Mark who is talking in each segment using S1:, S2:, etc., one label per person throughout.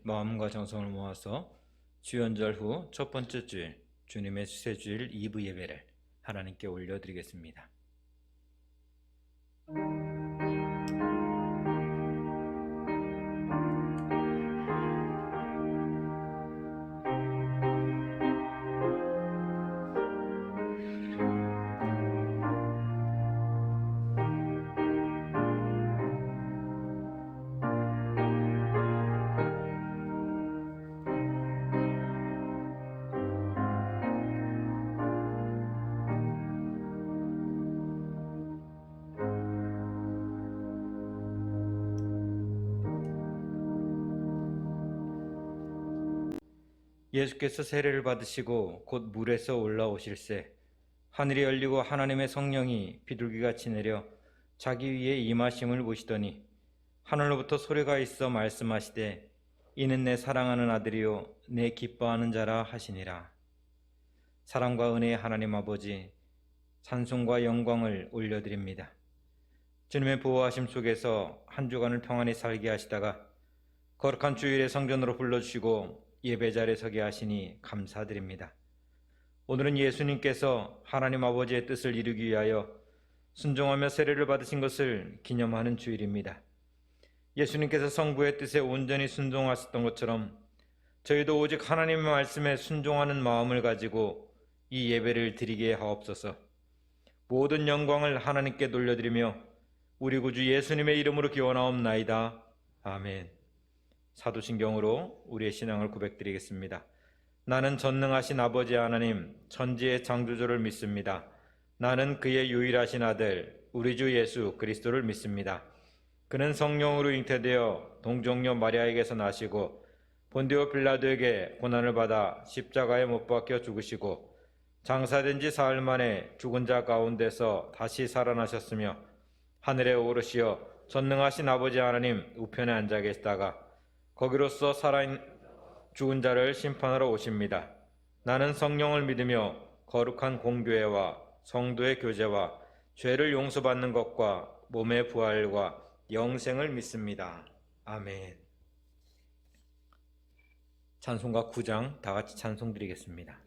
S1: 마음과 정성을 모아서 주연절 후 첫 번째 주일 주님의 수세주일 2부 예배를 하나님께 올려드리겠습니다. 예수께서 세례를 받으시고 곧 물에서 올라오실새 하늘이 열리고 하나님의 성령이 비둘기같이 내려 자기 위에 임하심을 보시더니 하늘로부터 소리가 있어 말씀하시되 이는 내 사랑하는 아들이요 내 기뻐하는 자라 하시니라. 사랑과 은혜의 하나님 아버지, 찬송과 영광을 올려드립니다. 주님의 보호하심 속에서 한 주간을 평안히 살게 하시다가 거룩한 주일의 성전으로 불러주시고 예배 자리에 서게 하시니 감사드립니다. 오늘은 예수님께서 하나님 아버지의 뜻을 이루기 위하여 순종하며 세례를 받으신 것을 기념하는 주일입니다. 예수님께서 성부의 뜻에 온전히 순종하셨던 것처럼 저희도 오직 하나님의 말씀에 순종하는 마음을 가지고 이 예배를 드리게 하옵소서. 모든 영광을 하나님께 돌려드리며 우리 구주 예수님의 이름으로 기원하옵나이다. 아멘. 사도신경으로 우리의 신앙을 고백드리겠습니다. 나는 전능하신 아버지 하나님 천지의 창조주를 믿습니다. 나는 그의 유일하신 아들 우리 주 예수 그리스도를 믿습니다. 그는 성령으로 잉태되어 동정녀 마리아에게서 나시고 본디오 빌라도에게 고난을 받아 십자가에 못 박혀 죽으시고 장사된 지 사흘 만에 죽은 자 가운데서 다시 살아나셨으며 하늘에 오르시어 전능하신 아버지 하나님 우편에 앉아 계시다가 거기로서 죽은 자를 심판하러 오십니다. 나는 성령을 믿으며 거룩한 공교회와 성도의 교제와 죄를 용서받는 것과 몸의 부활과 영생을 믿습니다. 아멘. 찬송가 9장 다 같이 찬송 드리겠습니다.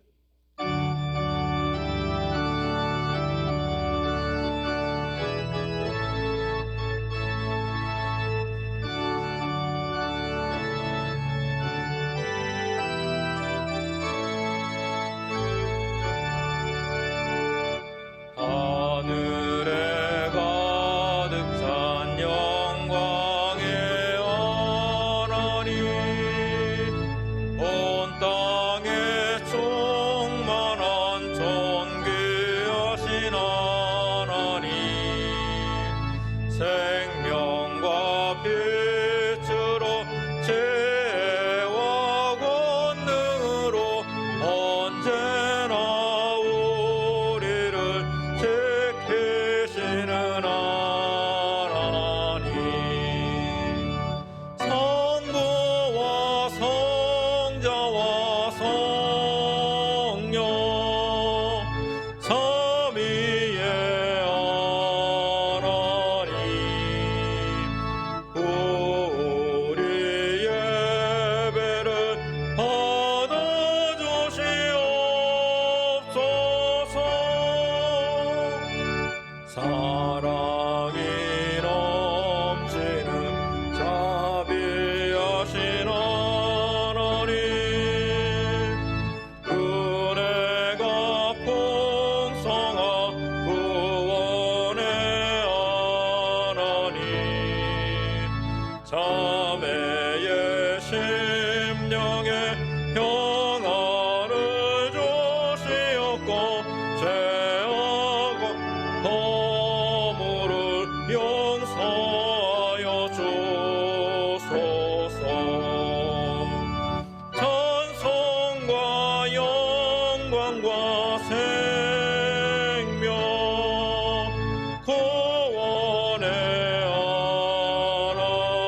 S2: 구원의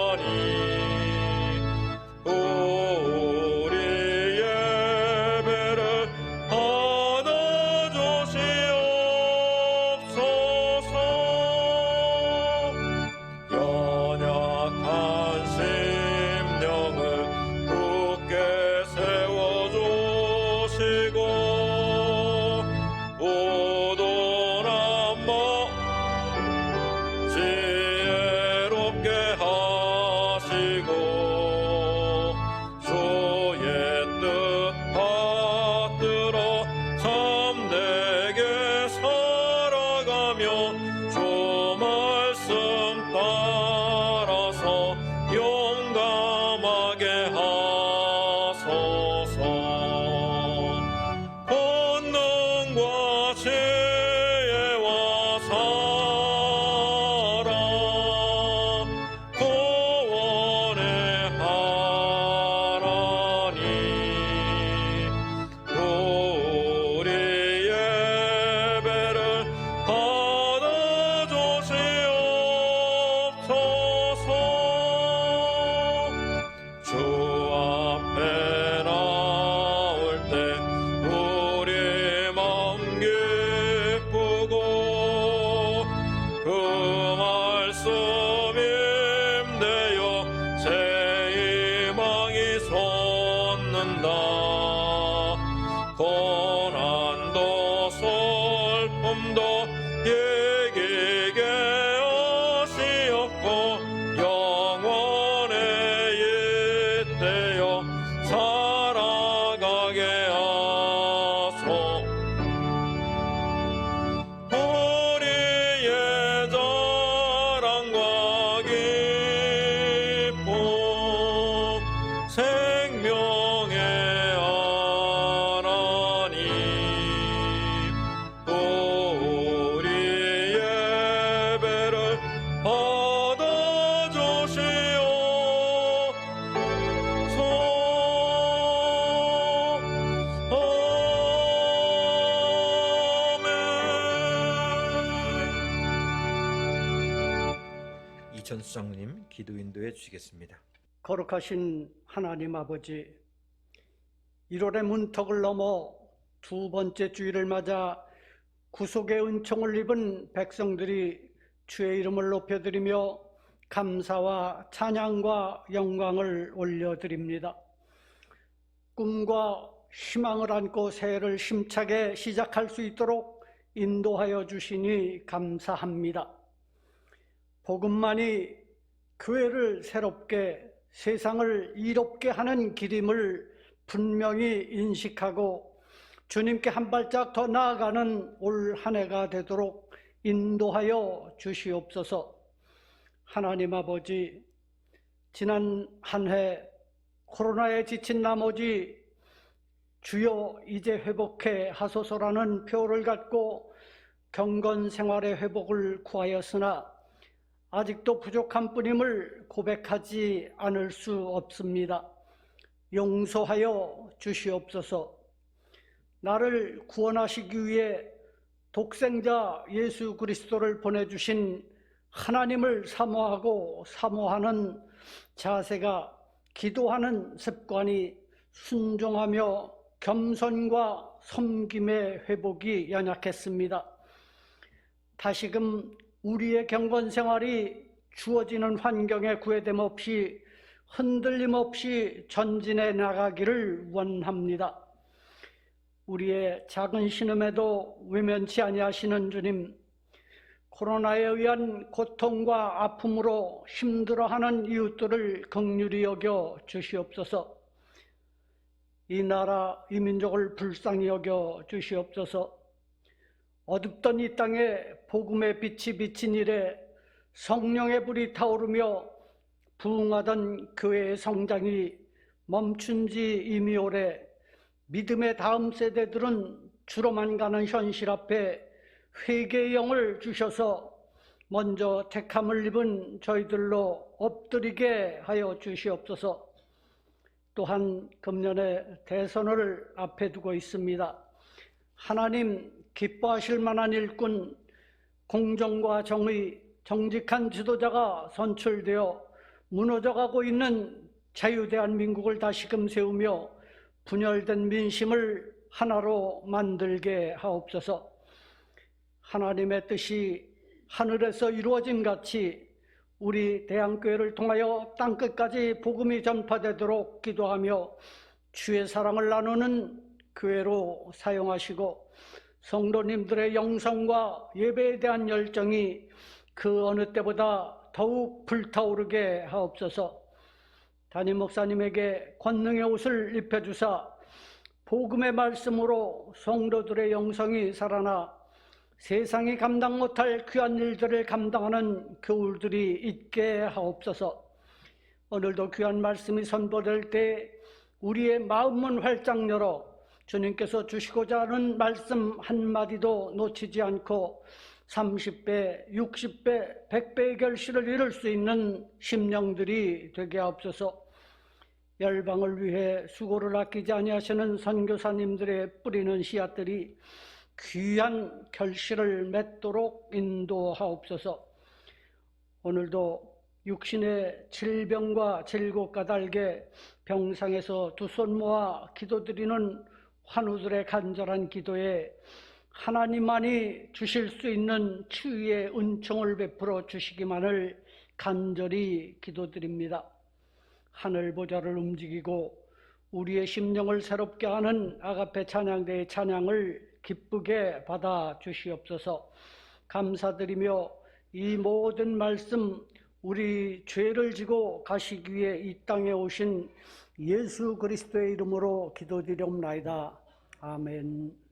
S2: 하나님 살아가게 하소서. 권능과 지혜와 사랑 구원의 하나님, 우리 예배를 받아주시옵소서. 주 앞에 나올 때 우리 마음 기쁘고 그 말씀 임대여 새 희망이 솟는다. 고난도 슬픔도 이기게 하시옵고 영원의 이때여 살아가게 하소. 우리의 자랑과 기쁨 생명의 하나님, 우리 예배를 받아주시옵소서.
S1: 이천수 장로님 기도 인도해 주시겠습니다.
S3: 거룩하신 하나님 아버지, 1월의 문턱을 넘어 두 번째 주일을 맞아 구속의 은총을 입은 백성들이 주의 이름을 높여드리며 감사와 찬양과 영광을 올려드립니다. 꿈과 희망을 안고 새해를 힘차게 시작할 수 있도록 인도하여 주시니 감사합니다. 복음만이 교회를 새롭게, 세상을 이롭게 하는 길임을 분명히 인식하고 주님께 한 발짝 더 나아가는 올 한 해가 되도록 인도하여 주시옵소서. 하나님 아버지, 지난 한 해 코로나에 지친 나머지 주여 이제 회복해 하소서라는 표를 갖고 경건 생활의 회복을 구하였으나 아직도 부족한 뿐임을 고백하지 않을 수 없습니다. 용서하여 주시옵소서. 나를 구원하시기 위해 독생자 예수 그리스도를 보내주신 하나님을 사모하고 사모하는 자세가, 기도하는 습관이 순종하며 겸손과 섬김의 회복이 연약했습니다. 다시금 우리의 경건 생활이 주어지는 환경에 구애됨 없이 흔들림 없이 전진해 나가기를 원합니다. 우리의 작은 신음에도 외면치 아니하시는 주님, 코로나에 의한 고통과 아픔으로 힘들어하는 이웃들을 긍휼히 여겨 주시옵소서. 이 나라, 이 민족을 불쌍히 여겨 주시옵소서. 어둡던 이 땅에 복음의 빛이 비친 이래 성령의 불이 타오르며 부흥하던 교회의 성장이 멈춘 지 이미 오래, 믿음의 다음 세대들은 주로만 가는 현실 앞에 회개의 영을 주셔서 먼저 택함을 입은 저희들로 엎드리게 하여 주시옵소서. 또한 금년에 대선을 앞에 두고 있습니다. 하나님 기뻐하실 만한 일꾼, 공정과 정의, 정직한 지도자가 선출되어 무너져가고 있는 자유대한민국을 다시금 세우며 분열된 민심을 하나로 만들게 하옵소서. 하나님의 뜻이 하늘에서 이루어진 같이 우리 대한교회를 통하여 땅끝까지 복음이 전파되도록 기도하며 주의 사랑을 나누는 교회로 사용하시고 성도님들의 영성과 예배에 대한 열정이 그 어느 때보다 더욱 불타오르게 하옵소서. 담임 목사님에게 권능의 옷을 입혀주사 복음의 말씀으로 성도들의 영성이 살아나 세상이 감당 못할 귀한 일들을 감당하는 교우들이 있게 하옵소서. 오늘도 귀한 말씀이 선포될 때 우리의 마음문 활짝 열어 주님께서 주시고자 하는 말씀 한마디도 놓치지 않고 30배, 60배, 100배의 결실을 이룰 수 있는 심령들이 되게 하옵소서. 열방을 위해 수고를 아끼지 아니하시는 선교사님들의 뿌리는 씨앗들이 귀한 결실을 맺도록 인도하옵소서. 오늘도 육신의 질병과 질곡 까닭에 병상에서 두 손 모아 기도드리는 환우들의 간절한 기도에 하나님만이 주실 수 있는 치유의 은총을 베풀어 주시기만을 간절히 기도드립니다. 하늘 보좌를 움직이고 우리의 심령을 새롭게 하는 아가페 찬양대의 찬양을 기쁘게 받아 주시옵소서. 감사드리며 이 모든 말씀 우리 죄를 지고 가시기 위해 이 땅에 오신 예수 그리스도의 이름으로 기도드리옵나이다. 아멘.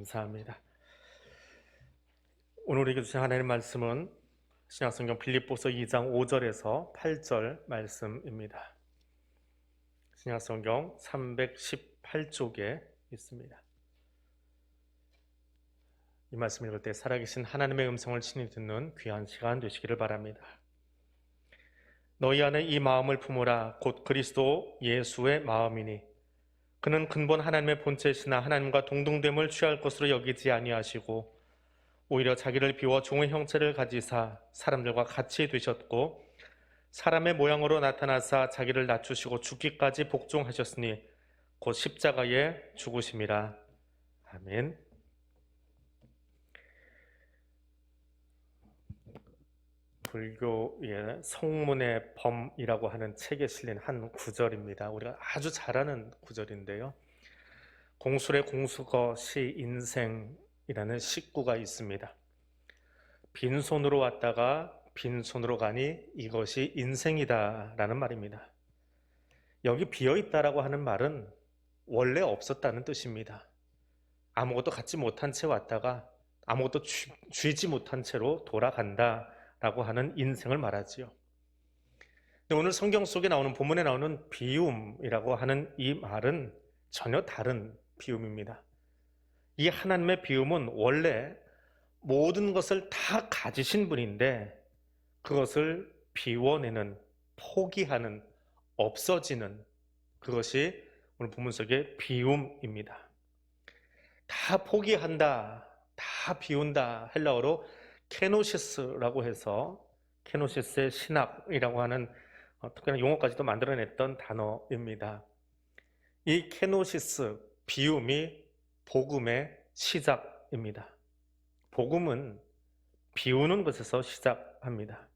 S4: 감사합니다. 오늘 우리에게 주신 하나님의 말씀은 신약성경 빌립보서 2장 5절에서 8절 말씀입니다. 신약성경 318쪽에 있습니다. 이 말씀 읽을 때 살아계신 하나님의 음성을 친히 듣는 귀한 시간 되시기를 바랍니다. 너희 안에 이 마음을 품으라. 곧 그리스도 예수의 마음이니 그는 근본 하나님의 본체시나 하나님과 동등됨을 취할 것으로 여기지 아니하시고 오히려 자기를 비워 종의 형체를 가지사 사람들과 같이 되셨고 사람의 모양으로 나타나사 자기를 낮추시고 죽기까지 복종하셨으니 곧 십자가에 죽으심이라. 아멘. 불교의 성문의 범이라고 하는 책에 실린 한 구절입니다. 우리가 아주 잘 아는 구절인데요. 공술의 공수거 시 인생이라는 식구가 있습니다. 빈손으로 왔다가 빈손으로 가니 이것이 인생이다 라는 말입니다. 여기 비어있다라고 하는 말은 원래 없었다는 뜻입니다. 아무것도 갖지 못한 채 왔다가 아무것도 쥐지 못한 채로 돌아간다 라고 하는 인생을 말하지요. 근데 오늘 성경 속에 나오는 본문에 나오는 비움이라고 하는 이 말은 전혀 다른 비움입니다. 이 하나님의 비움은 원래 모든 것을 다 가지신 분인데 그것을 비워내는, 포기하는, 없어지는 그것이 오늘 본문 속의 비움입니다. 다 포기한다, 다 비운다, 헬라어로 케노시스라고 해서 케노시스의 신학이라고 하는 특별한 용어까지도 만들어냈던 단어입니다. 이 케노시스, 비움이 복음의 시작입니다. 복음은 비우는 것에서 시작합니다.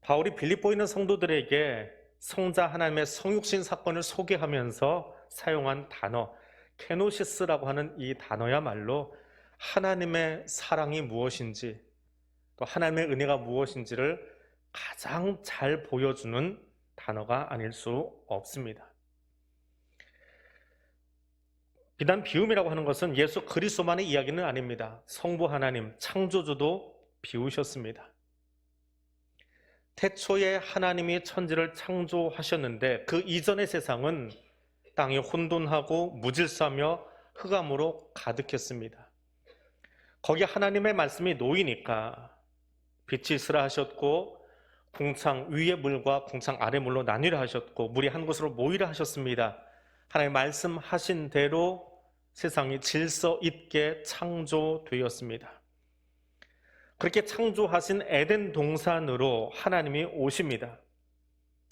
S4: 바울이 빌립보에 있는 성도들에게 성자 하나님의 성육신 사건을 소개하면서 사용한 단어 케노시스라고 하는 이 단어야말로 하나님의 사랑이 무엇인지 또 하나님의 은혜가 무엇인지를 가장 잘 보여주는 단어가 아닐 수 없습니다. 비단 비움이라고 하는 것은 예수 그리스도만의 이야기는 아닙니다. 성부 하나님, 창조주도 비우셨습니다. 태초에 하나님이 천지를 창조하셨는데 그 이전의 세상은 땅이 혼돈하고 무질서하며 흑암으로 가득했습니다. 거기에 하나님의 말씀이 놓이니까 빛이 있으라 하셨고 궁창 위의 물과 궁창 아래 물로 나뉘라 하셨고 물이 한 곳으로 모이라 하셨습니다. 하나님 말씀하신 대로 세상이 질서 있게 창조되었습니다. 그렇게 창조하신 에덴 동산으로 하나님이 오십니다.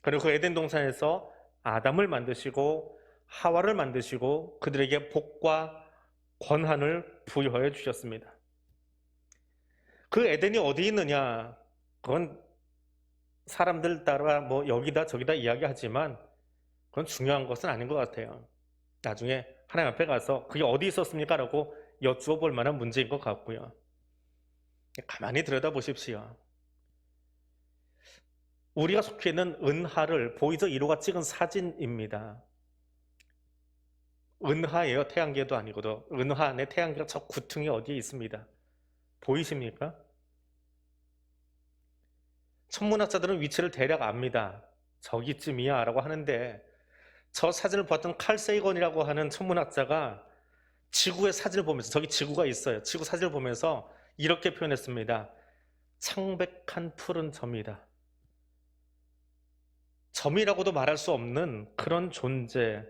S4: 그리고 그 에덴 동산에서 아담을 만드시고 하와를 만드시고 그들에게 복과 권한을 부여해 주셨습니다. 그 에덴이 어디 있느냐? 그건 사람들 따라 뭐 여기다 저기다 이야기하지만 그건 중요한 것은 아닌 것 같아요. 나중에 하나님 앞에 가서 그게 어디 있었습니까? 라고 여쭈어 볼 만한 문제인 것 같고요. 가만히 들여다보십시오. 우리가 속해 있는 은하를 보이저 1호가 찍은 사진입니다. 은하예요. 태양계도 아니고도. 은하 안에 태양계가 저 구퉁이 어디에 있습니다. 보이십니까? 천문학자들은 위치를 대략 압니다. 저기쯤이야 라고 하는데 저 사진을 봤던 칼 세이건이라고 하는 천문학자가 지구의 사진을 보면서 저기 지구가 있어요. 지구 사진을 보면서 이렇게 표현했습니다. 창백한 푸른 점이다. 점이라고도 말할 수 없는 그런 존재,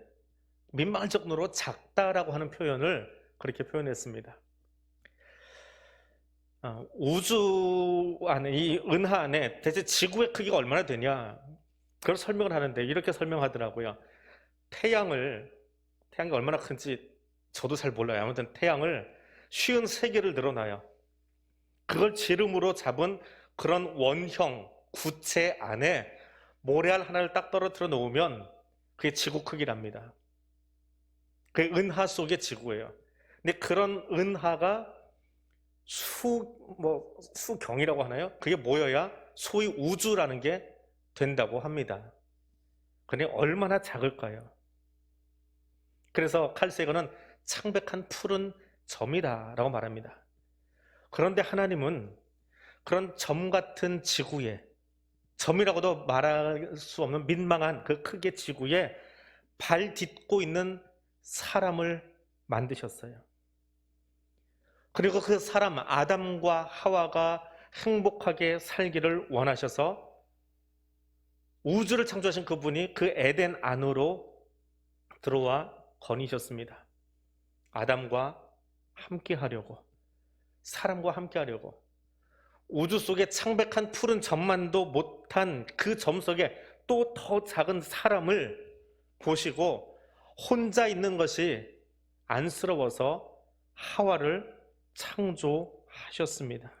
S4: 민망할 정도로 작다라고 하는 표현을 그렇게 표현했습니다. 우주 안에, 이 은하 안에 대체 지구의 크기가 얼마나 되냐? 그걸 설명을 하는데 이렇게 설명하더라고요. 태양이 얼마나 큰지 저도 잘 몰라요. 아무튼 태양을 53개를 늘어놔요. 그걸 지름으로 잡은 그런 원형 구체 안에 모래알 하나를 딱 떨어뜨려 놓으면 그게 지구 크기랍니다. 그게 은하 속의 지구예요. 근데 그런 은하가 수경이라고 하나요? 그게 모여야 소위 우주라는 게 된다고 합니다. 그런데 얼마나 작을까요? 그래서 칼 세이건은 창백한 푸른 점이다라고 말합니다. 그런데 하나님은 그런 점 같은 지구에, 점이라고도 말할 수 없는 민망한 그 크게 지구에 발 딛고 있는 사람을 만드셨어요. 그리고 그 사람 아담과 하와가 행복하게 살기를 원하셔서 우주를 창조하신 그분이 그 에덴 안으로 들어와 거니셨습니다. 아담과 함께 하려고, 사람과 함께 하려고. 우주 속에 창백한 푸른 점만도 못한 그 점 속에 또 더 작은 사람을 보시고 혼자 있는 것이 안쓰러워서 하와를 창조하셨습니다.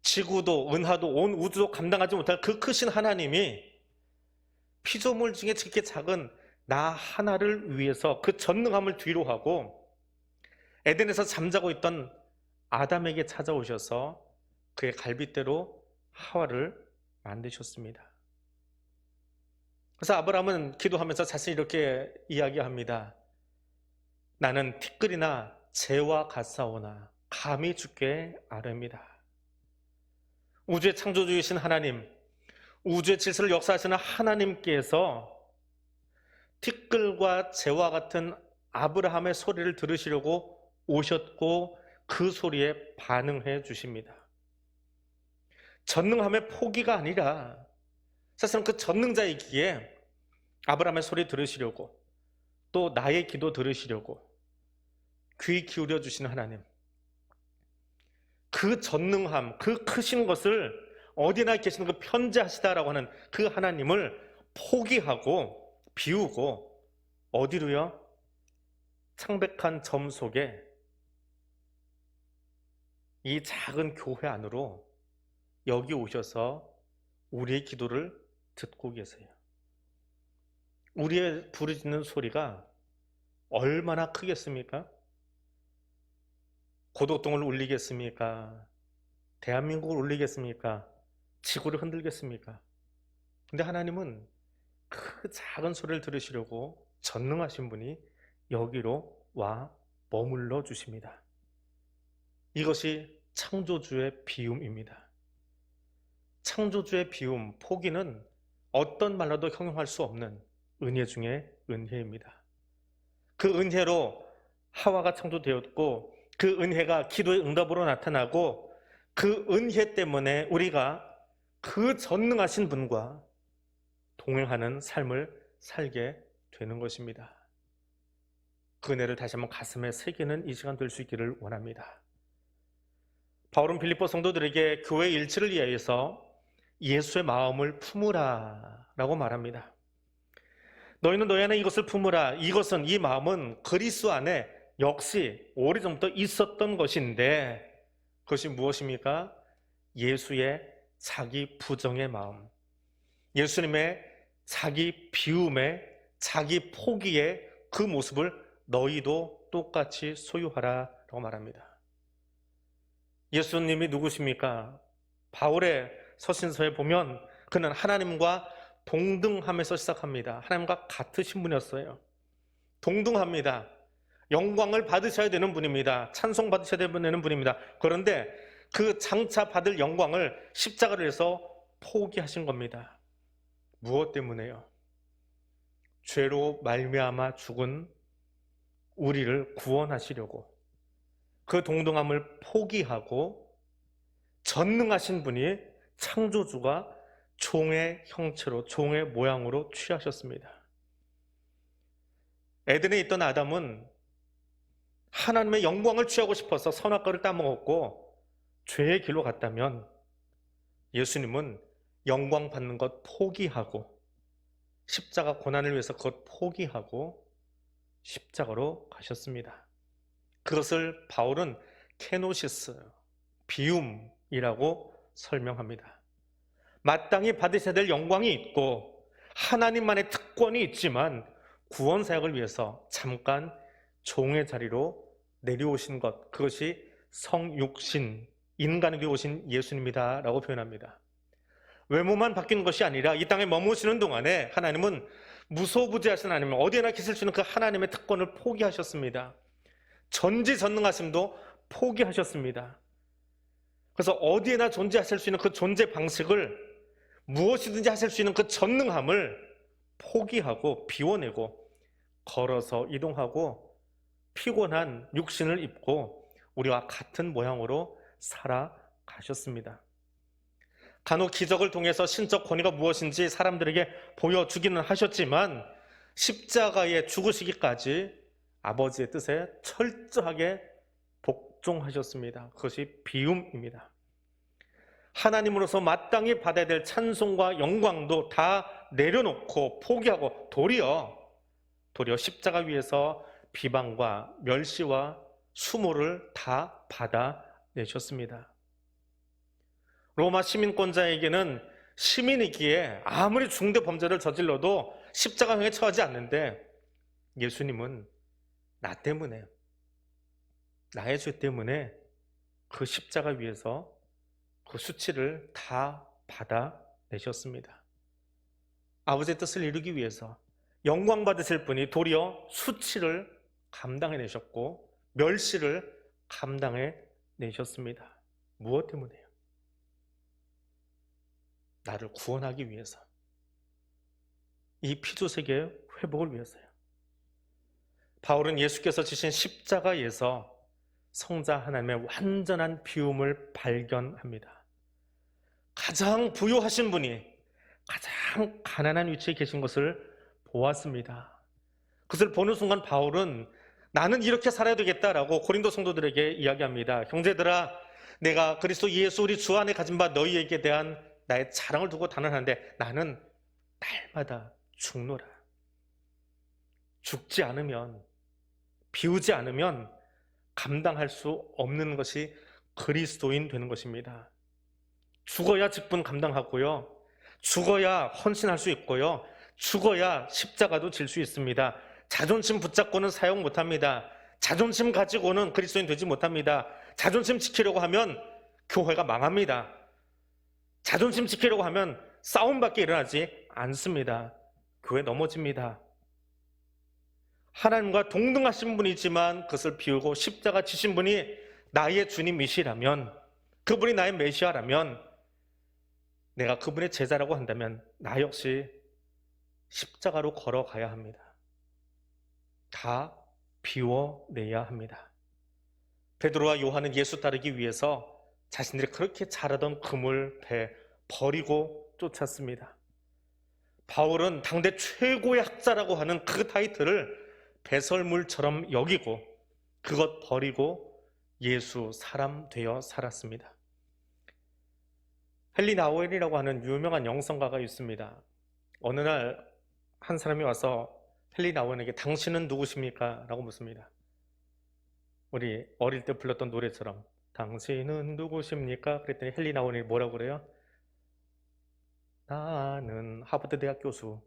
S4: 지구도 은하도 온 우주도 감당하지 못할 그 크신 하나님이 피조물 중에 이렇게 작은 나 하나를 위해서 그 전능함을 뒤로하고 에덴에서 잠자고 있던 아담에게 찾아오셔서 그의 갈빗대로 하와를 만드셨습니다. 그래서 아브라함은 기도하면서 자신이 이렇게 이야기합니다. 나는 티끌이나 재와 같사오나 감히 주께 아뢰미다. 우주의 창조주이신 하나님, 우주의 질서를 역사하시는 하나님께서 티끌과 재와 같은 아브라함의 소리를 들으시려고 오셨고 그 소리에 반응해 주십니다. 전능함의 포기가 아니라 사실은 그 전능자이기에 아브라함의 소리 들으시려고 또 나의 기도 들으시려고 귀 기울여 주시는 하나님, 그 전능함, 그 크신 것을 어디나 계시는 그 편재하시다라고 하는 그 하나님을 포기하고 비우고 어디로요? 창백한 점 속에 이 작은 교회 안으로 여기 오셔서 우리의 기도를 듣고 계세요. 우리의 부르짖는 소리가 얼마나 크겠습니까? 고독동을 울리겠습니까? 대한민국을 울리겠습니까? 지구를 흔들겠습니까? 근데 하나님은 그 작은 소리를 들으시려고 전능하신 분이 여기로 와 머물러 주십니다. 이것이 창조주의 비움입니다. 창조주의 비움, 포기는 어떤 말로도 형용할 수 없는 은혜 중에 은혜입니다. 그 은혜로 하와가 창조되었고 그 은혜가 기도의 응답으로 나타나고 그 은혜 때문에 우리가 그 전능하신 분과 동행하는 삶을 살게 되는 것입니다. 그 은혜를 다시 한번 가슴에 새기는 이 시간 될 수 있기를 원합니다. 바울은 빌립보 성도들에게 교회 일치를 위하여서 예수의 마음을 품으라 라고 말합니다. 너희는 너희 안에 이것을 품으라. 이것은, 이 마음은 그리스도 안에 역시 오래전부터 있었던 것인데 그것이 무엇입니까? 예수의 자기 부정의 마음, 예수님의 자기 비움의, 자기 포기의 그 모습을 너희도 똑같이 소유하라 라고 말합니다. 예수님이 누구십니까? 바울의 서신서에 보면 그는 하나님과 동등함에서 시작합니다. 하나님과 같으신 분이었어요. 동등합니다. 영광을 받으셔야 되는 분입니다. 찬송 받으셔야 되는 분입니다. 그런데 그 장차 받을 영광을 십자가를 해서 포기하신 겁니다. 무엇 때문에요? 죄로 말미암아 죽은 우리를 구원하시려고 그 동등함을 포기하고 전능하신 분이 창조주가 종의 형체로, 종의 모양으로 취하셨습니다. 에덴에 있던 아담은 하나님의 영광을 취하고 싶어서 선악과를 따먹었고 죄의 길로 갔다면 예수님은 영광 받는 것 포기하고 십자가 고난을 위해서 그것 포기하고 십자가로 가셨습니다. 그것을 바울은 케노시스, 비움이라고 설명합니다. 마땅히 받으셔야 될 영광이 있고 하나님만의 특권이 있지만 구원 사역을 위해서 잠깐 종의 자리로 내려오신 것, 그것이 성육신, 인간에게 오신 예수님이다 라고 표현합니다. 외모만 바뀌는 것이 아니라 이 땅에 머무시는 동안에 하나님은 무소부지하신 하나님, 어디에나 계실 수 있는 그 하나님의 특권을 포기하셨습니다. 전지전능하심도 포기하셨습니다. 그래서 어디에나 존재하실 수 있는 그 존재 방식을, 무엇이든지 하실 수 있는 그 전능함을 포기하고 비워내고 걸어서 이동하고 피곤한 육신을 입고 우리와 같은 모양으로 살아가셨습니다. 간혹 기적을 통해서 신적 권위가 무엇인지 사람들에게 보여주기는 하셨지만 십자가에 죽으시기까지 아버지의 뜻에 철저하게 복종하셨습니다. 그것이 비움입니다. 하나님으로서 마땅히 받아야 될 찬송과 영광도 다 내려놓고 포기하고 도리어 십자가 위에서 비방과 멸시와 수모를 다 받아내셨습니다. 로마 시민권자에게는 시민이기에 아무리 중대 범죄를 저질러도 십자가형에 처하지 않는데, 예수님은 나 때문에, 나의 죄 때문에 그 십자가 위에서 그 수치를 다 받아내셨습니다. 아버지의 뜻을 이루기 위해서 영광 받으실 분이 도리어 수치를 감당해내셨고 멸시를 감당해내셨습니다. 무엇 때문에요? 나를 구원하기 위해서, 이 피조세계의 회복을 위해서요. 바울은 예수께서 지신 십자가에서 성자 하나님의 완전한 비움을 발견합니다. 가장 부유하신 분이 가장 가난한 위치에 계신 것을 보았습니다. 그것을 보는 순간 바울은 나는 이렇게 살아야 되겠다라고 고린도 성도들에게 이야기합니다. 형제들아, 내가 그리스도 예수 우리 주 안에 가진 바 너희에게 대한 나의 자랑을 두고 단언하는데 나는 날마다 죽노라. 죽지 않으면, 비우지 않으면 감당할 수 없는 것이 그리스도인 되는 것입니다. 죽어야 직분 감당하고요, 죽어야 헌신할 수 있고요, 죽어야 십자가도 질 수 있습니다. 자존심 붙잡고는 사용 못합니다. 자존심 가지고는 그리스도인 되지 못합니다. 자존심 지키려고 하면 교회가 망합니다. 자존심 지키려고 하면 싸움밖에 일어나지 않습니다. 교회 넘어집니다. 하나님과 동등하신 분이지만 그것을 비우고 십자가 지신 분이 나의 주님이시라면, 그분이 나의 메시아라면, 내가 그분의 제자라고 한다면 나 역시 십자가로 걸어가야 합니다. 다 비워내야 합니다. 베드로와 요한은 예수 따르기 위해서 자신들이 그렇게 잘하던 그물 배 버리고 쫓았습니다. 바울은 당대 최고의 학자라고 하는 그 타이틀을 배설물처럼 여기고 그것 버리고 예수 사람 되어 살았습니다. 헨리 나우엔이라고 하는 유명한 영성가가 있습니다. 어느 날 한 사람이 와서 헨리 나우엔에게 당신은 누구십니까? 라고 묻습니다. 우리 어릴 때 불렀던 노래처럼 당신은 누구십니까? 그랬더니 헨리 나우엔이 뭐라고 그래요? 나는 하버드 대학 교수.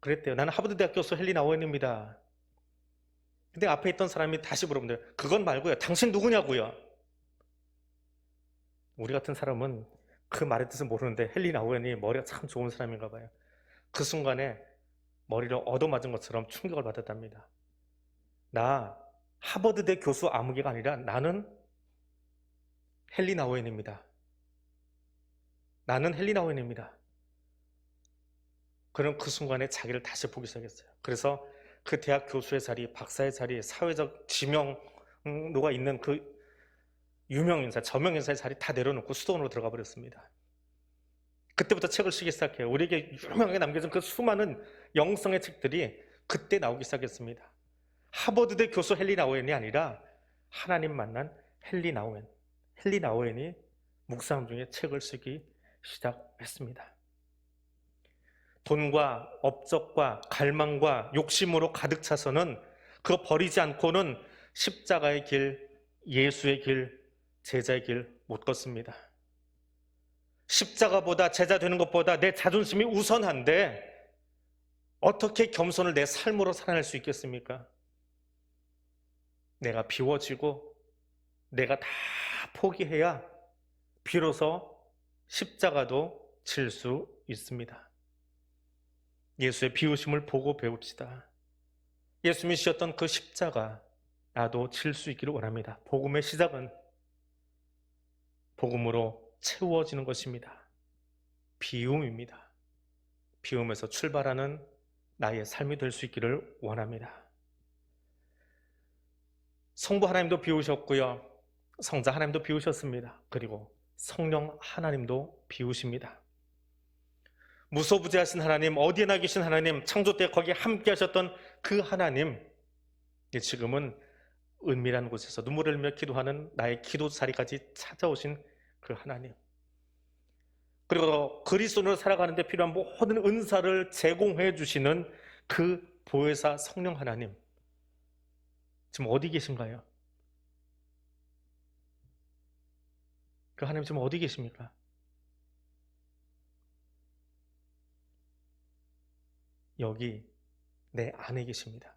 S4: 그랬대요. 나는 하버드 대학 교수 헨리 나우엔입니다. 근데 앞에 있던 사람이 다시 물어보는데 그건 말고요, 당신 누구냐고요? 우리 같은 사람은 그 말의 뜻을 모르는데 헨리 나우엔이 머리가 참 좋은 사람인가 봐요. 그 순간에 머리를 얻어맞은 것처럼 충격을 받았답니다. 나 하버드대 교수 아무개가 아니라 나는 헨리 나우엔입니다. 나는 헨리 나우엔입니다. 그럼 그 순간에 자기를 다시 보기 시작했어요. 그래서 그 대학 교수의 자리, 박사의 자리, 사회적 지명도가 있는 그 유명 인사, 저명 인사의 자리 다 내려놓고 수도원으로 들어가 버렸습니다. 그때부터 책을 쓰기 시작해요. 우리에게 유명하게 남겨진 그 수많은 영성의 책들이 그때 나오기 시작했습니다. 하버드대 교수 헨리 나우엔이 아니라 하나님 만난 헨리 나우엔. 헨리 나우엔이 묵상 중에 책을 쓰기 시작했습니다. 돈과 업적과 갈망과 욕심으로 가득 차서는 그거 버리지 않고는 십자가의 길, 예수의 길, 제자의 길 못 걷습니다. 십자가보다 제자 되는 것보다 내 자존심이 우선한데 어떻게 겸손을 내 삶으로 살아낼 수 있겠습니까? 내가 비워지고 내가 다 포기해야 비로소 십자가도 질 수 있습니다. 예수의 비우심을 보고 배웁시다. 예수님이 지셨던 그 십자가, 나도 질 수 있기를 원합니다. 복음의 시작은 복음으로 채워지는 것입니다. 비움입니다. 비움에서 출발하는 나의 삶이 될 수 있기를 원합니다. 성부 하나님도 비우셨고요. 성자 하나님도 비우셨습니다. 그리고 성령 하나님도 비우십니다. 무소부재하신 하나님, 어디에나 계신 하나님, 창조 때 거기에 함께 하셨던 그 하나님, 지금은 은밀한 곳에서 눈물을 흘리며 기도하는 나의 기도 자리까지 찾아오신 그 하나님, 그리고 그리스도로 살아가는 데 필요한 모든 은사를 제공해 주시는 그 보혜사 성령 하나님, 지금 어디 계신가요? 그 하나님 지금 어디 계십니까? 여기 내 안에 계십니다.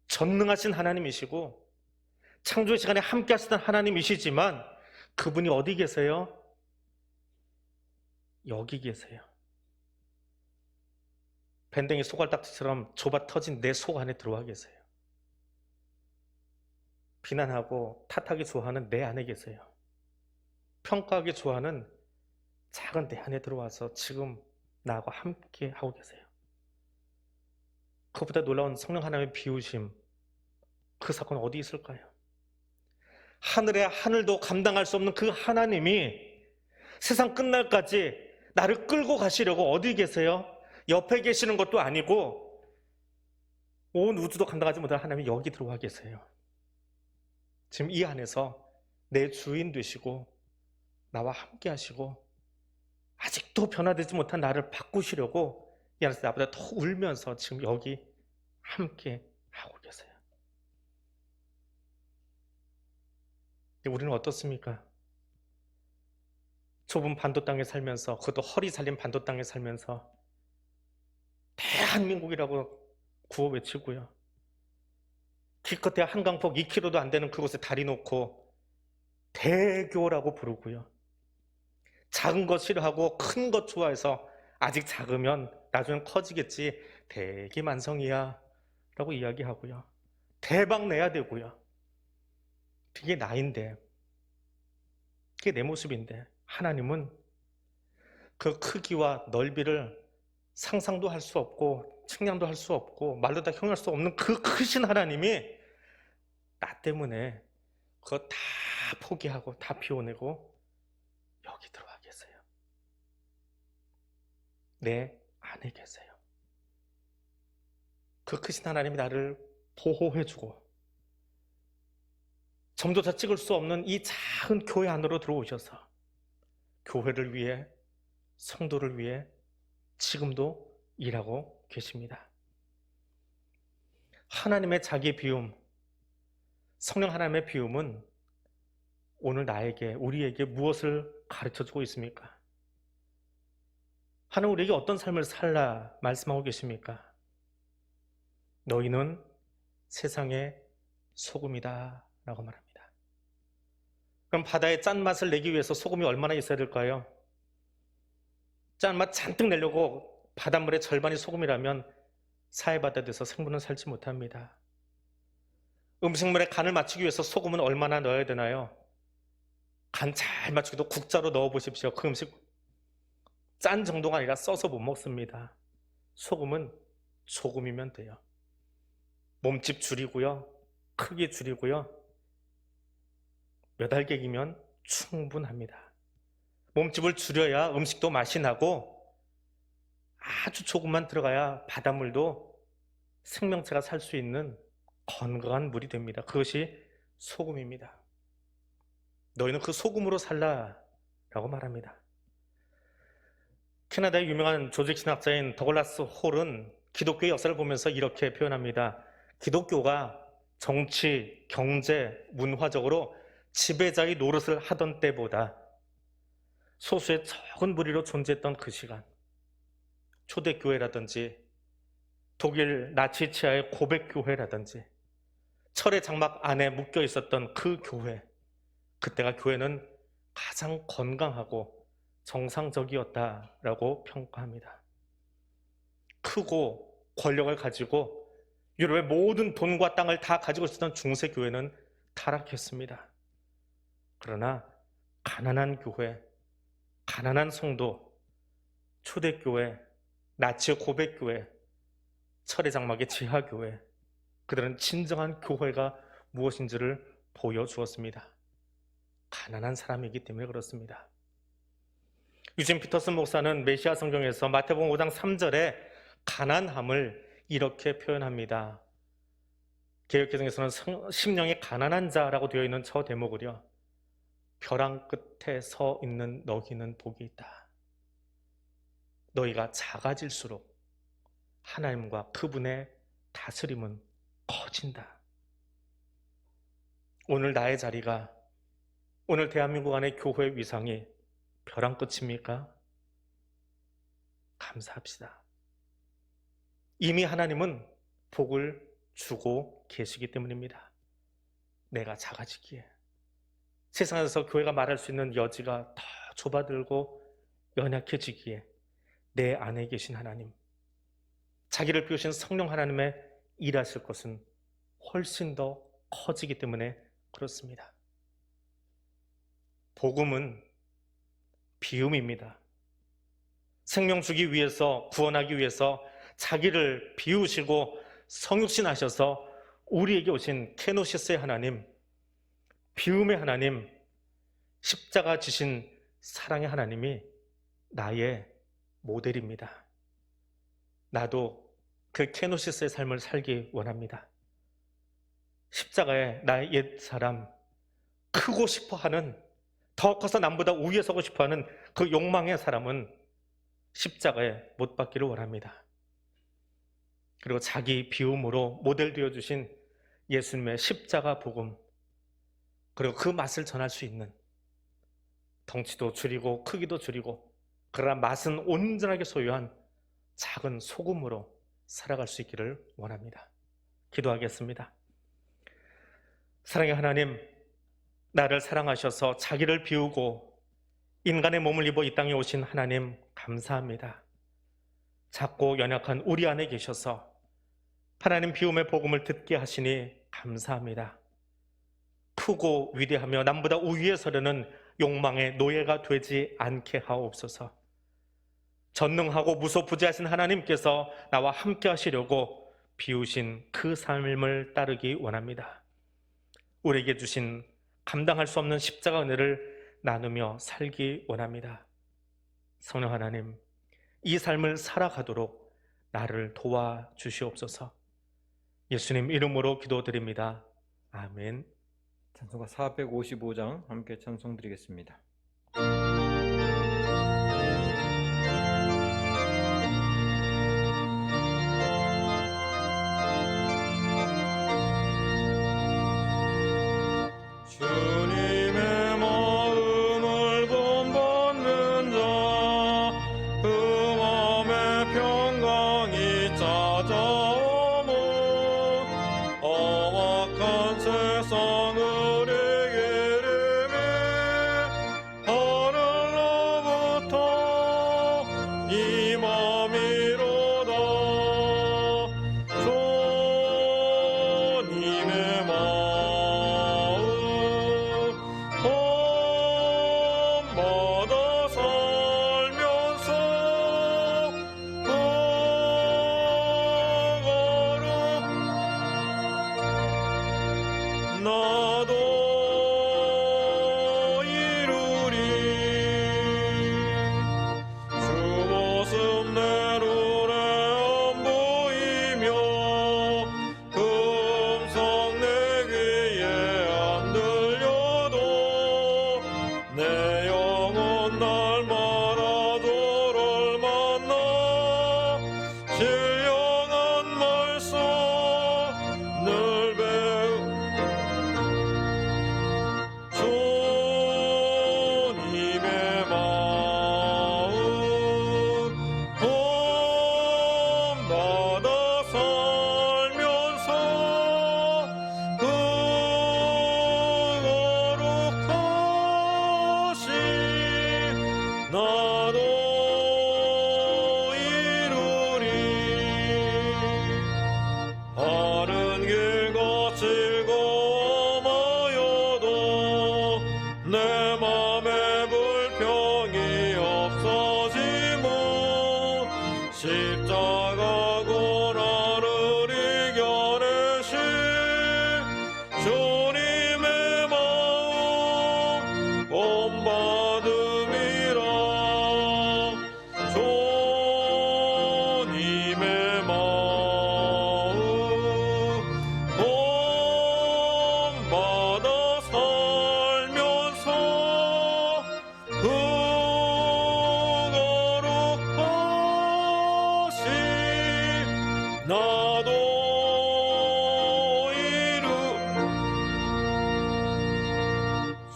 S4: 전능하신 하나님이시고 창조의 시간에 함께 하시던 하나님이시지만 그분이 어디 계세요? 여기 계세요. 밴댕이 소갈딱지처럼 좁아 터진 내 속 안에 들어와 계세요. 비난하고 탓하기 좋아하는 내 안에 계세요. 평가하기 좋아하는 작은 내 안에 들어와서 지금 나하고 함께 하고 계세요. 그보다 놀라운 성령 하나님의 비우심, 그 사건 어디 있을까요? 하늘의 하늘도 감당할 수 없는 그 하나님이 세상 끝날까지 나를 끌고 가시려고 어디 계세요? 옆에 계시는 것도 아니고 온 우주도 감당하지 못할 하나님이 여기 들어와 계세요. 지금 이 안에서 내 주인 되시고 나와 함께 하시고 아직도 변화되지 못한 나를 바꾸시려고 이 안에서 나보다 더 울면서 지금 여기 함께 하고 계세요. 우리는 어떻습니까? 좁은 반도 땅에 살면서, 그것도 허리 살린 반도 땅에 살면서 대한민국이라고 구호 외치고요. 기껏해야 한강폭 2km도 안 되는 그곳에 다리 놓고 대교라고 부르고요. 작은 것 싫어하고 큰 것 좋아해서 아직 작으면 나중엔 커지겠지, 대기만성이야 라고 이야기하고요. 대박 내야 되고요. 그게 나인데, 그게 내 모습인데, 하나님은 그 크기와 넓이를 상상도 할 수 없고 측량도 할 수 없고 말로 다 형용할 수 없는 그 크신 하나님이 나 때문에 그거 다 포기하고 다 비워내고 여기 들어와 계세요. 내 안에 계세요. 그 크신 하나님이 나를 보호해주고 점도 다 찍을 수 없는 이 작은 교회 안으로 들어오셔서 교회를 위해, 성도를 위해 지금도 일하고 계십니다. 하나님의 자기 비움, 성령 하나님의 비움은 오늘 나에게, 우리에게 무엇을 가르쳐주고 있습니까? 하나님 우리에게 어떤 삶을 살라 말씀하고 계십니까? 너희는 세상의 소금이다 라고 말합니다. 그럼 바다의 짠맛을 내기 위해서 소금이 얼마나 있어야 될까요? 짠맛 잔뜩 내려고 바닷물의 절반이 소금이라면 사해바다에서 생물은 살지 못합니다. 음식물에 간을 맞추기 위해서 소금은 얼마나 넣어야 되나요? 간 잘 맞추기도 국자로 넣어보십시오. 그 음식 짠 정도가 아니라 써서 못 먹습니다. 소금은 조금이면 돼요. 몸집 줄이고요. 크기 줄이고요. 몇 알갱이면 충분합니다. 몸집을 줄여야 음식도 맛이 나고 아주 조금만 들어가야 바닷물도 생명체가 살 수 있는 건강한 물이 됩니다. 그것이 소금입니다. 너희는 그 소금으로 살라 라고 말합니다. 캐나다의 유명한 조직신학자인 더글라스 홀은 기독교의 역사를 보면서 이렇게 표현합니다. 기독교가 정치, 경제, 문화적으로 지배자의 노릇을 하던 때보다 소수의 적은 무리로 존재했던 그 시간, 초대교회라든지 독일 나치 치하의 고백교회라든지 철의 장막 안에 묶여 있었던 그 교회, 그때가 교회는 가장 건강하고 정상적이었다라고 평가합니다. 크고 권력을 가지고 유럽의 모든 돈과 땅을 다 가지고 있었던 중세 교회는 타락했습니다. 그러나 가난한 교회, 가난한 성도, 초대교회, 나치의 고백교회, 철의 장막의 지하교회, 그들은 진정한 교회가 무엇인지를 보여주었습니다. 가난한 사람이기 때문에 그렇습니다. 유진 피터슨 목사는 메시아 성경에서 마태복음 5장 3절에 가난함을 이렇게 표현합니다. 개역개정에서는 심령이 가난한 자라고 되어 있는 저 대목을요, 벼랑 끝에 서 있는 너희는 복이 있다. 너희가 작아질수록 하나님과 그분의 다스림은 커진다. 오늘 나의 자리가, 오늘 대한민국 안의 교회의 위상이 벼랑 끝입니까? 감사합시다. 이미 하나님은 복을 주고 계시기 때문입니다. 내가 작아지기에, 세상에서 교회가 말할 수 있는 여지가 더 좁아들고 연약해지기에 내 안에 계신 하나님, 자기를 비우신 성령 하나님의 일하실 것은 훨씬 더 커지기 때문에 그렇습니다. 복음은 비움입니다. 생명 주기 위해서, 구원하기 위해서 자기를 비우시고 성육신하셔서 우리에게 오신 케노시스의 하나님, 비움의 하나님, 십자가 지신 사랑의 하나님이 나의 모델입니다. 나도 그 케노시스의 삶을 살기 원합니다. 십자가에 나의 옛사람, 크고 싶어하는, 더 커서 남보다 우위에 서고 싶어하는 그 욕망의 사람은 십자가에 못 박기를 원합니다. 그리고 자기 비움으로 모델 되어주신 예수님의 십자가 복음, 그리고 그 맛을 전할 수 있는, 덩치도 줄이고 크기도 줄이고 그러나 맛은 온전하게 소유한 작은 소금으로 살아갈 수 있기를 원합니다. 기도하겠습니다. 사랑의 하나님, 나를 사랑하셔서 자기를 비우고 인간의 몸을 입어 이 땅에 오신 하나님, 감사합니다. 작고 연약한 우리 안에 계셔서 하나님 비움의 복음을 듣게 하시니 감사합니다. 크고 위대하며 남보다 우위에 서려는 욕망의 노예가 되지 않게 하옵소서. 전능하고 무소부지하신 하나님께서 나와 함께 하시려고 비우신 그 삶을 따르기 원합니다. 우리에게 주신 감당할 수 없는 십자가 은혜를 나누며 살기 원합니다. 성령 하나님, 이 삶을 살아가도록 나를 도와주시옵소서. 예수님 이름으로 기도드립니다. 아멘.
S1: 찬송가 455장 함께 찬송드리겠습니다.
S2: 주님의 마음을 본받는 자, 그 마음에 평강이 찾아오면 험악한 세상을 이기리니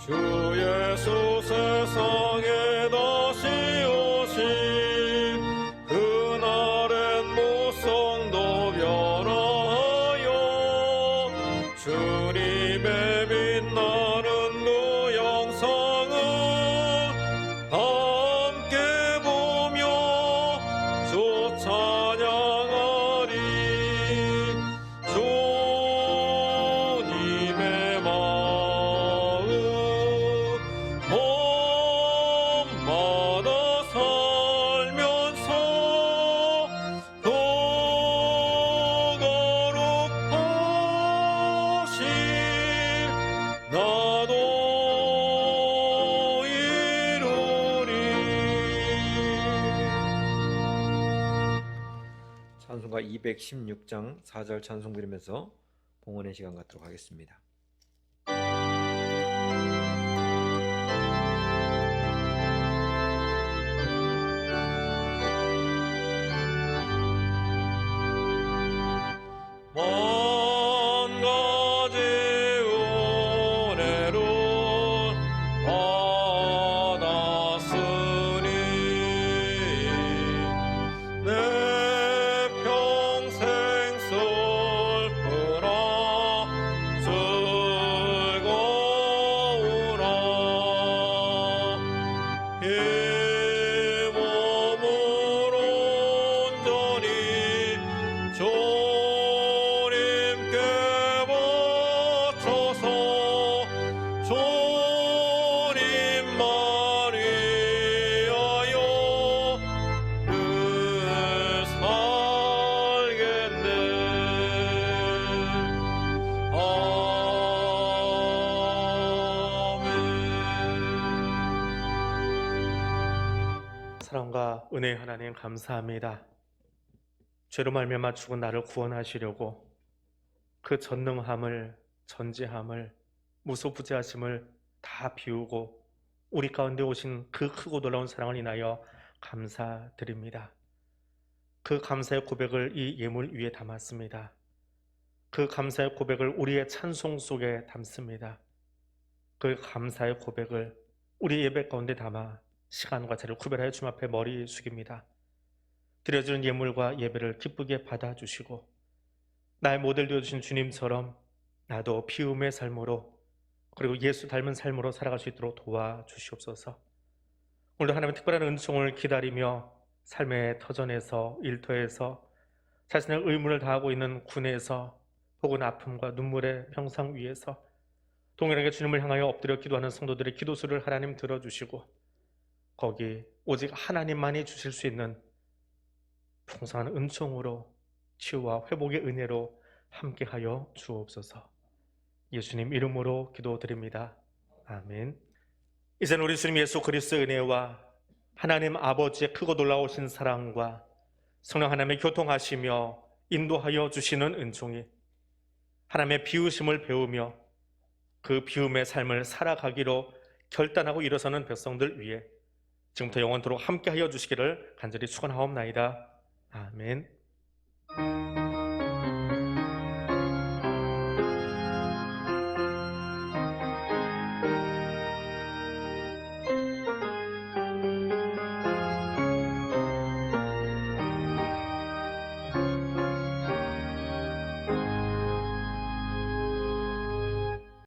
S2: 주 예수 세상에 다시 오신 그날엔 무성도 변하여 주님의 빛나는 그 영상을 함께 보며 주 찬양하리. 주님의 마음 몸마다 살면서 더 거룩하시 나도 이루리.
S1: 찬송가 216장 4절 찬송 부르면서 봉헌의 시간 갖도록 하겠습니다.
S2: 만 가지 은혜를 받았으니 내 평생 슬프라 즐거우라. 이 몸을 온전히 주님께 바쳐서 주님만 위하여 늘 살겠네. 아멘.
S4: 사랑과 은혜의 하나님 감사합니다. 죄로 말미암아 죽은 나를 구원하시려고 그 전능함을, 전지함을, 무소부재하심을 다 비우고 우리 가운데 오신 그 크고 놀라운 사랑을 인하여 감사드립니다. 그 감사의 고백을 이 예물 위에 담았습니다. 그 감사의 고백을 우리의 찬송 속에 담습니다. 그 감사의 고백을 우리 예배 가운데 담아 시간과 자리를 구별하여 주님 앞에 머리 숙입니다. 드려지는 예물과 예배를 기쁘게 받아주시고 나의 모델 되어주신 주님처럼 나도 비움의 삶으로 그리고 예수 닮은 삶으로 살아갈 수 있도록 도와주시옵소서. 오늘도 하나님의 특별한 은총을 기다리며 삶의 터전에서, 일터에서, 자신의 의무를 다하고 있는 군에서, 혹은 아픔과 눈물의 평상 위에서 동일하게 주님을 향하여 엎드려 기도하는 성도들의 기도수를 하나님 들어주시고 거기 오직 하나님만이 주실 수 있는 풍성한 은총으로 치유와 회복의 은혜로 함께하여 주옵소서. 예수님 이름으로 기도드립니다. 아멘. 이제는 우리 주님 예수 그리스도의 은혜와 하나님 아버지의 크고 놀라우신 사랑과 성령 하나님의 교통하시며 인도하여 주시는 은총이 하나님의 비우심을 배우며 그 비움의 삶을 살아가기로 결단하고 일어서는 백성들 위해 지금부터 영원토록 함께하여 주시기를 간절히 축원하옵나이다. 아멘.